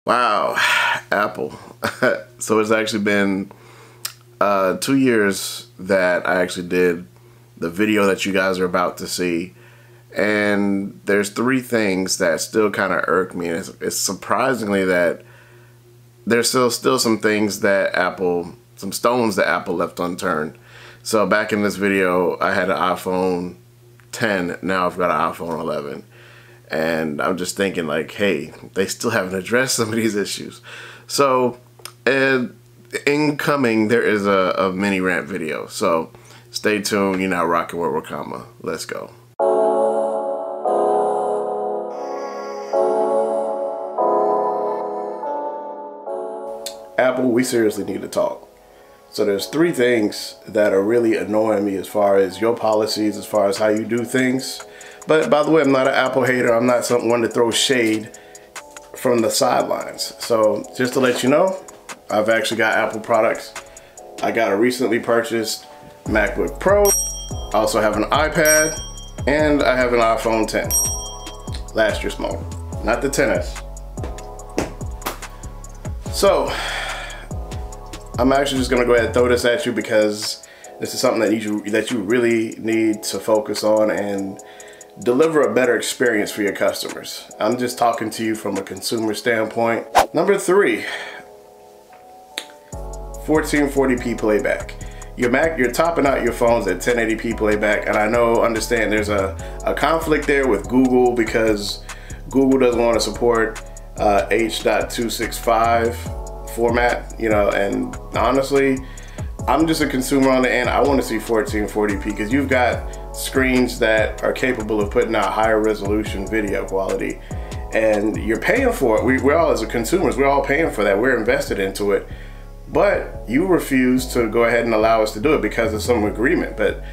Wow, Apple. So it's actually been 2 years that I actually did the video that you guys are about to see. And there's three things that still kind of irk me. And it's surprisingly that there's still some things that some stones that Apple left unturned. So back in this video, I had an iPhone 10. Now I've got an iPhone 11. And I'm just thinking like, hey, they still haven't addressed some of these issues. So incoming, there is a mini rant video. So stay tuned. You're now rocking with Rakama. Let's go. Apple, we seriously need to talk. So there's three things that are really annoying me as far as your policies, as far as how you do things. But by the way, I'm not an Apple hater. I'm not someone to throw shade from the sidelines. So just to let you know, I've actually got Apple products. I got a recently purchased MacBook Pro. I also have an iPad, and I have an iPhone 10. Last year's model, not the 10s. So I'm actually just gonna go ahead and throw this at you because this is something that you really need to focus on and deliver a better experience for your customers. I'm just talking to you from a consumer standpoint. Number 3, 1440p playback. You're topping out your phones at 1080p playback, and I understand there's a conflict there with Google because Google doesn't want to support H.265 format, you know, and honestly, I'm just a consumer on the end. I want to see 1440p because you've got screens that are capable of putting out higher resolution video quality, and you're paying for it. We're all, as consumers, we're all paying for that. We're invested into it, but you refuse to go ahead and allow us to do it because of some agreement. But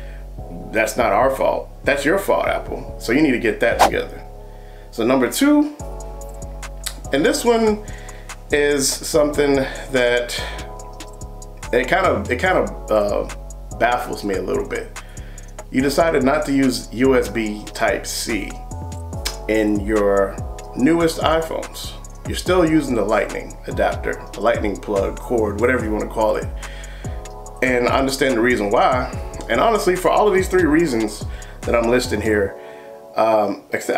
that's not our fault. That's your fault, Apple. So you need to get that together. So number 2, and this one is something that it kind of baffles me a little bit. You decided not to use USB Type-C in your newest iPhones. You're still using the lightning adapter, the lightning plug, cord, whatever you want to call it. And I understand the reason why. And honestly, for all of these 3 reasons that I'm listing here, I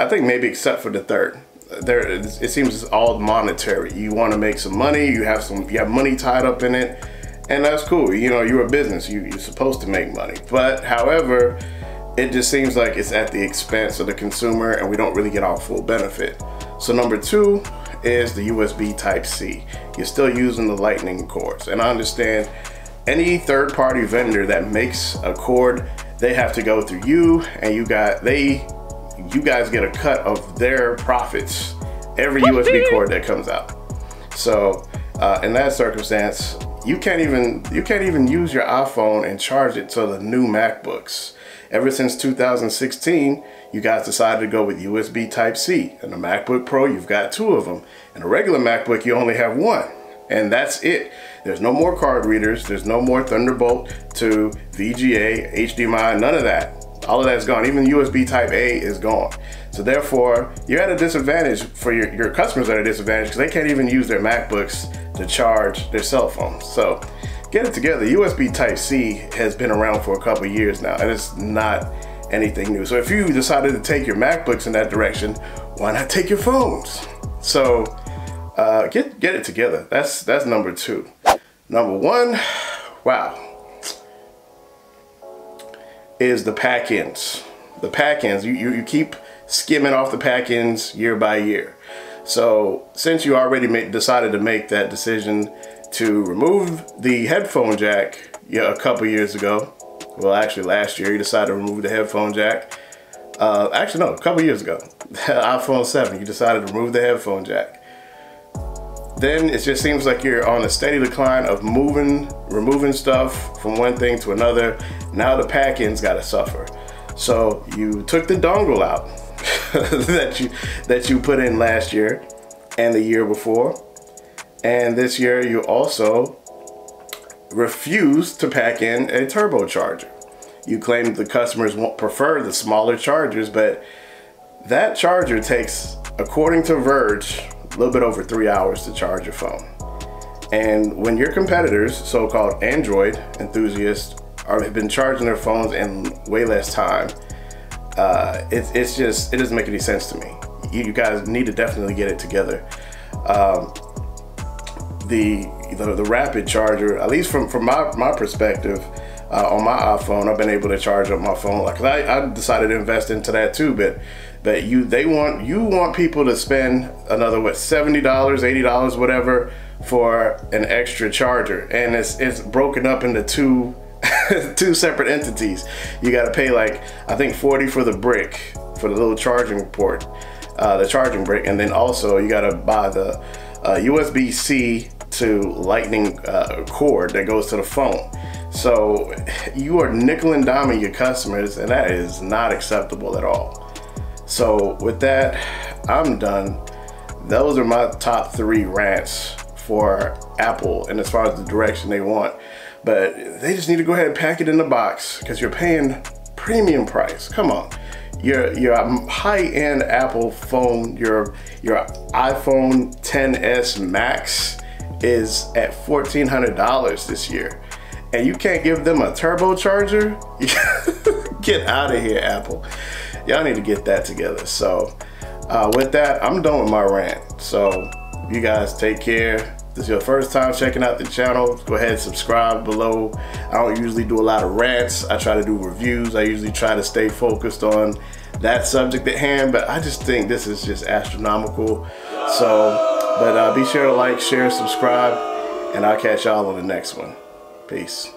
think maybe except for the third, it seems it's all monetary. You want to make some money, you have money tied up in it, and that's cool. You know, you're a business, you're supposed to make money. But however, it just seems like it's at the expense of the consumer and we don't really get our full benefit. So number 2 is the USB Type-C. You're still using the lightning cords. And I understand any third-party vendor that makes a cord, they have to go through you, and you guys get a cut of their profits every USB cord that comes out. So in that circumstance, you can't even use your iPhone and charge it to the new MacBooks. Ever since 2016, you guys decided to go with USB Type-C. And the MacBook Pro, you've got 2 of them. And a regular MacBook, you only have 1. And that's it. There's no more card readers. There's no more Thunderbolt to VGA, HDMI, none of that. All of that's gone. Even USB Type-A is gone. So therefore, you're at a disadvantage for your customers are at a disadvantage because they can't even use their MacBooks to charge their cell phones. So get it together. USB Type-C has been around for a couple years now, and it's not anything new. So if you decided to take your MacBooks in that direction, why not take your phones? So get it together. That's number 2. Number 1, wow, is the pack-ins. The pack-ins, you keep skimming off the pack-ins year by year. So since you already decided to make that decision to remove the headphone jack a couple years ago, well actually last year you decided to remove the headphone jack. Actually no, a couple years ago, iPhone 7, you decided to remove the headphone jack. Then it just seems like you're on a steady decline of removing stuff from one thing to another. Now the pack-ins gotta suffer. So you took the dongle out that you put in last year and the year before. And this year you also refused to pack in a turbocharger. You claimed the customers prefer the smaller chargers, but that charger takes, according to Verge, little bit over 3 hours to charge your phone. And when your competitors, so-called Android enthusiasts, have been charging their phones in way less time, it doesn't make any sense to me. You guys need to definitely get it together. The rapid charger, at least from my perspective, on my iPhone, I've been able to charge up my phone. Like, I decided to invest into that too, but you want people to spend another, what, $70, $80, whatever, for an extra charger, and it's broken up into two separate entities. You got to pay, like, I think $40 for the brick, for the little charging port, the charging brick, and then also you got to buy the USB-C to lightning cord that goes to the phone. So you are nickel and diming your customers, and that is not acceptable at all. So with that, I'm done. Those are my top 3 rants for Apple, and as far as the direction they want. But they just need to go ahead and pack it in the box, because you're paying premium price. Come on. Your high-end Apple phone, your iPhone XS Max is at $1,400 this year, and you can't give them a turbocharger? Get out of here, Apple. Y'all need to get that together. So with that, I'm done with my rant. So you guys take care. If this is your first time checking out the channel, go ahead and subscribe below. I don't usually do a lot of rants. I try to do reviews. I usually try to stay focused on that subject at hand, but I just think this is just astronomical. So, but be sure to like, share, subscribe, and I'll catch y'all on the next one. Peace.